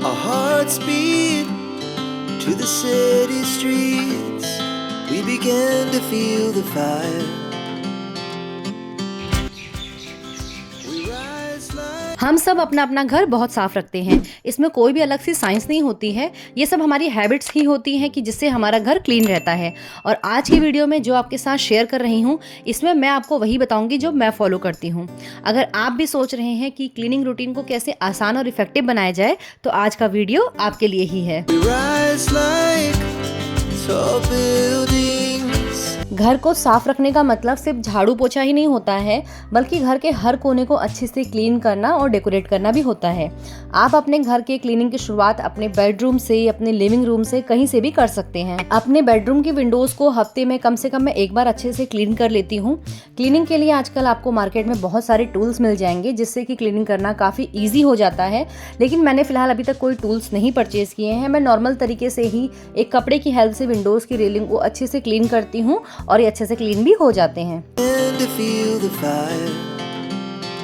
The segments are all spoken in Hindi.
Our hearts beat to the city streets. We began to feel the fire. हम सब अपना अपना घर बहुत साफ रखते हैं। इसमें कोई भी अलग सी साइंस नहीं होती है, ये सब हमारी हैबिट्स ही होती हैं कि जिससे हमारा घर क्लीन रहता है। और आज की वीडियो में जो आपके साथ शेयर कर रही हूँ, इसमें मैं आपको वही बताऊंगी जो मैं फॉलो करती हूँ। अगर आप भी सोच रहे हैं कि क्लीनिंग रूटीन को कैसे आसान और इफेक्टिव बनाया जाए, तो आज का वीडियो आपके लिए ही है। घर को साफ रखने का मतलब सिर्फ झाड़ू पोछा ही नहीं होता है, बल्कि घर के हर कोने को अच्छे से क्लीन करना और डेकोरेट करना भी होता है। आप अपने घर के क्लीनिंग की शुरुआत अपने बेडरूम से, अपने लिविंग रूम से, कहीं से भी कर सकते हैं। अपने बेडरूम की विंडोज को हफ्ते में कम से कम मैं एक बार अच्छे से क्लीन कर लेती हूँ। क्लीनिंग के लिए आजकल आपको मार्केट में बहुत सारे टूल्स मिल जाएंगे, जिससे कि क्लीनिंग करना काफ़ी ईजी हो जाता है। लेकिन मैंने फिलहाल अभी तक कोई टूल्स नहीं परचेज किए हैं। मैं नॉर्मल तरीके से ही एक कपड़े की हेल्प से विंडोज़ की रेलिंग को अच्छे से क्लीन करती हूँ और ये अच्छे से क्लीन भी हो जाते हैं।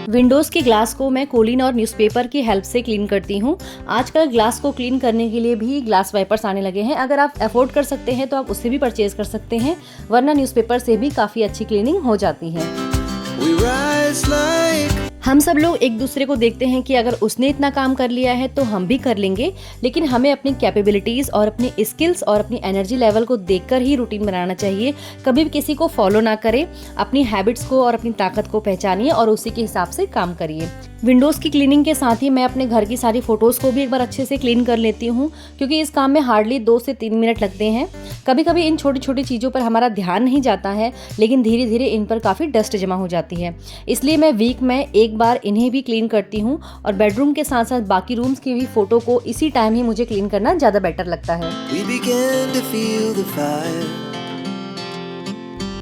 विंडोज़ के ग्लास को मैं कोलिन और न्यूज़पेपर की हेल्प से क्लीन करती हूँ। आजकल ग्लास को क्लीन करने के लिए भी ग्लास वाइपर्स आने लगे हैं। अगर आप अफोर्ड कर सकते हैं तो आप उससे भी परचेज कर सकते हैं, वरना न्यूज़पेपर से भी काफ़ी अच्छी क्लीनिंग हो जाती है। हम सब लोग एक दूसरे को देखते हैं कि अगर उसने इतना काम कर लिया है तो हम भी कर लेंगे, लेकिन हमें अपनी कैपेबिलिटीज़ और अपनी स्किल्स और अपनी एनर्जी लेवल को देखकर ही रूटीन बनाना चाहिए। कभी भी किसी को फॉलो ना करें, अपनी हैबिट्स को और अपनी ताकत को पहचानिए और उसी के हिसाब से काम करिए। विंडोज़ की क्लीनिंग के साथ ही मैं अपने घर की सारी फ़ोटोज़ को भी एक बार अच्छे से क्लीन कर लेती हूँ, क्योंकि इस काम में हार्डली 2 से 3 मिनट लगते हैं। कभी कभी इन छोटी छोटी चीज़ों पर हमारा ध्यान नहीं जाता है, लेकिन धीरे धीरे इन पर काफ़ी डस्ट जमा हो जाती है। इसलिए मैं वीक में एक बार इन्हें भी क्लीन करती हूँ, और बेडरूम के साथ साथ बाकी रूम्स की भी फ़ोटो को इसी टाइम ही मुझे क्लीन करना ज़्यादा बेटर लगता है।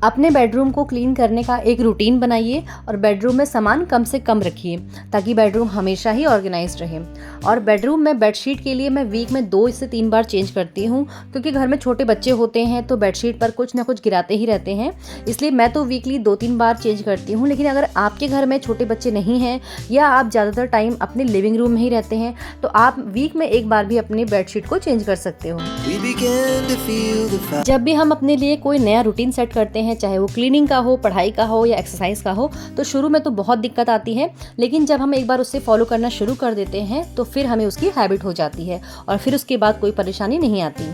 अपने बेडरूम को क्लीन करने का एक रूटीन बनाइए और बेडरूम में सामान कम से कम रखिए, ताकि बेडरूम हमेशा ही ऑर्गेनाइज्ड रहे। और बेडरूम में बेडशीट के लिए मैं वीक में 2 से 3 बार चेंज करती हूँ, क्योंकि घर में छोटे बच्चे होते हैं तो बेडशीट पर कुछ ना कुछ गिराते ही रहते हैं। इसलिए मैं तो वीकली 2-3 बार चेंज करती हूँ। लेकिन अगर आपके घर में छोटे बच्चे नहीं हैं या आप ज़्यादातर टाइम अपने लिविंग रूम में ही रहते हैं, तो आप वीक में एक बार भी अपनी बेडशीट को चेंज कर सकते हो। जब भी हम अपने लिए कोई नया रूटीन सेट करते हैं, चाहे वो क्लीनिंग का हो, पढ़ाई का हो या एक्सरसाइज का हो, तो शुरू में तो बहुत दिक्कत आती है, लेकिन जब हम एक बार उससे फॉलो करना शुरू कर देते हैं तो फिर हमें उसकी हैबिट हो जाती है और फिर उसके बाद कोई परेशानी नहीं आती।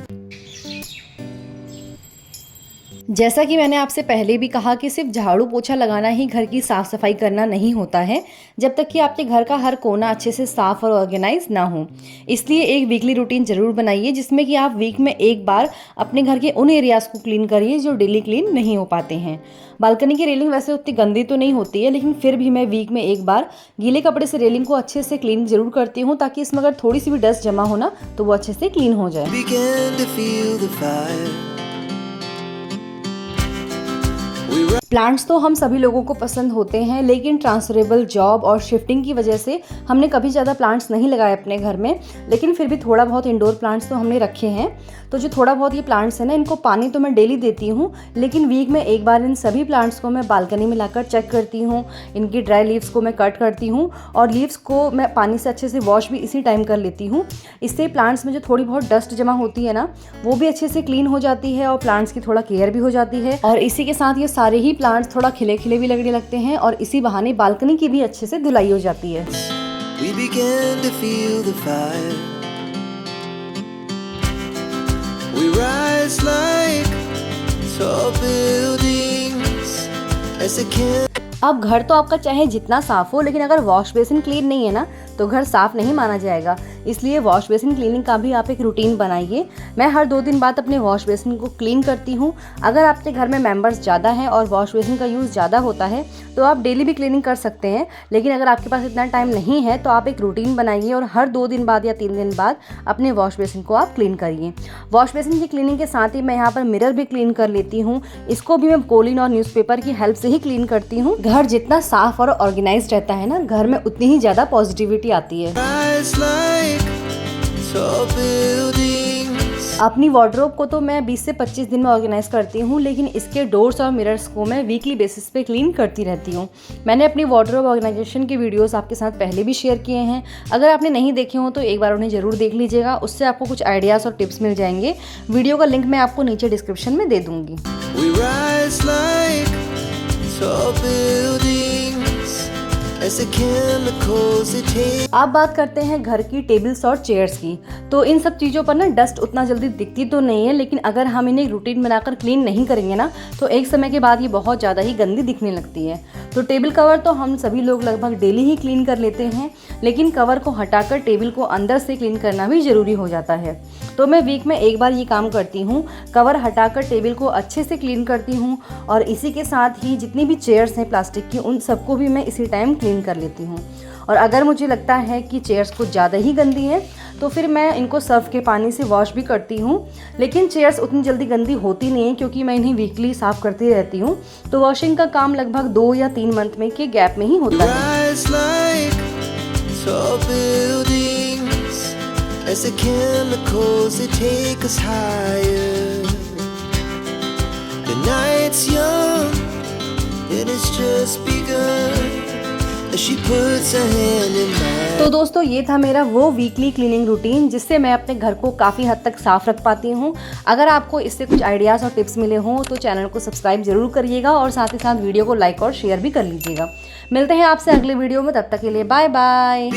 जैसा कि मैंने आपसे पहले भी कहा कि सिर्फ झाड़ू पोछा लगाना ही घर की साफ़ सफाई करना नहीं होता है, जब तक कि आपके घर का हर कोना अच्छे से साफ़ और ऑर्गेनाइज ना हो। इसलिए एक वीकली रूटीन ज़रूर बनाइए, जिसमें कि आप वीक में एक बार अपने घर के उन एरियाज़ को क्लीन करिए जो डेली क्लीन नहीं हो पाते हैं। बालकनी की रेलिंग वैसे उतनी गंदी तो नहीं होती है, लेकिन फिर भी मैं वीक में एक बार गीले कपड़े से रेलिंग को अच्छे से क्लीन ज़रूर करती हूँ, ताकि इसमें अगर थोड़ी सी भी डस्ट जमा हो ना, तो वो अच्छे से क्लीन हो जाए। प्लांट्स तो हम सभी लोगों को पसंद होते हैं, लेकिन ट्रांसफरेबल जॉब और शिफ्टिंग की वजह से हमने कभी ज़्यादा प्लांट्स नहीं लगाए अपने घर में, लेकिन फिर भी थोड़ा बहुत इंडोर प्लांट्स तो हमने रखे हैं। तो जो थोड़ा बहुत ये प्लांट्स हैं ना, इनको पानी तो मैं डेली देती हूँ, लेकिन वीक में एक बार इन सभी प्लांट्स को मैं बालकनी में लाकर चेक करती हूँ। इनकी ड्राई लीव्स को मैं कट करती हूँ और लीव्स को मैं पानी से अच्छे से वॉश भी इसी टाइम कर लेती हूँ। इससे प्लांट्स में जो थोड़ी बहुत डस्ट जमा होती है ना, वो भी अच्छे से क्लीन हो जाती है और प्लांट्स की थोड़ा केयर भी हो जाती है। और इसी के साथ ये सारे ही प्लांट्स थोड़ा खिले खिले भी लगने लगते हैं और इसी बहाने बालकनी की भी अच्छे से धुलाई हो जाती है। We began to feel the fire. We rise like tall buildings as a अब घर तो आपका चाहे जितना साफ हो, लेकिन अगर वॉश बेसिन क्लीन नहीं है ना, तो घर साफ नहीं माना जाएगा। इसलिए वॉश बेसिन क्लीनिंग का भी आप एक रूटीन बनाइए। मैं हर 2 दिन बाद अपने वॉश बेसिन को क्लीन करती हूँ। अगर आपके घर में मेंबर्स ज़्यादा हैं और वॉश बेसिन का यूज़ ज़्यादा होता है, तो आप डेली भी क्लीनिंग कर सकते हैं। लेकिन अगर आपके पास इतना टाइम नहीं है, तो आप एक रूटीन बनाइए और हर 2 दिन बाद या 3 दिन बाद अपने वॉश बेसिन को आप क्लीन करिए। वॉश बेसिन की क्लीनिंग के साथ ही मैं यहाँ पर मिरर भी क्लीन कर लेती हूँ। इसको भी मैं कोलिन और न्यूज़पेपर की हेल्प से ही क्लीन करती हूँ। घर जितना साफ और ऑर्गेनाइज्ड रहता है ना, घर में उतनी ही ज़्यादा पॉजिटिविटी आती है। अपनी वार्डरोब को तो मैं 20 से 25 दिन में ऑर्गेनाइज करती हूँ, लेकिन इसके डोर्स और मिरर्स को मैं वीकली बेसिस पे क्लीन करती रहती हूँ। मैंने अपनी वार्डरोब ऑर्गेनाइजेशन के वीडियोस आपके साथ पहले भी शेयर किए हैं। अगर आपने नहीं देखे हो तो एक बार उन्हें ज़रूर देख लीजिएगा, उससे आपको कुछ आइडियाज़ और टिप्स मिल जाएंगे। वीडियो का लिंक मैं आपको नीचे डिस्क्रिप्शन में दे दूँगी। अब बात करते हैं घर की टेबल्स और चेयर्स की। तो इन सब चीज़ों पर ना डस्ट उतना जल्दी दिखती तो नहीं है, लेकिन अगर हम इन्हें रूटीन बनाकर क्लीन नहीं करेंगे ना तो एक समय के बाद ये बहुत ज़्यादा ही गंदी दिखने लगती है। तो टेबल कवर तो हम सभी लोग लगभग डेली ही क्लीन कर लेते हैं, लेकिन कवर को हटाकर टेबल को अंदर से क्लीन करना भी ज़रूरी हो जाता है। तो मैं वीक में एक बार ये काम करती हूँ, कवर हटाकर टेबल को अच्छे से क्लीन करती हूँ और इसी के साथ ही जितनी भी चेयर्स हैं प्लास्टिक की उन सबको भी मैं इसी टाइम क्लीन कर लेती हूँ। और अगर मुझे लगता है कि चेयर्स कुछ ज़्यादा ही गंदी हैं तो फिर मैं इनको सर्फ के पानी से वॉश भी करती हूँ, लेकिन चेयर्स उतनी जल्दी गंदी होती नहीं है क्योंकि मैं इन्हें वीकली साफ़ करती रहती हूँ। तो वॉशिंग का काम लगभग 2 या 3 मंथ में के गैप में ही होता है। As the chemicals they take us higher, the night's young and it's just begun as she puts her hand in mine. तो दोस्तों ये था मेरा वो वीकली क्लीनिंग रूटीन जिससे मैं अपने घर को काफ़ी हद तक साफ़ रख पाती हूँ। अगर आपको इससे कुछ आइडियाज़ और टिप्स मिले हों तो चैनल को सब्सक्राइब जरूर करिएगा और साथ ही साथ वीडियो को लाइक और शेयर भी कर लीजिएगा। मिलते हैं आपसे अगले वीडियो में, तब तक के लिए बाय बाय।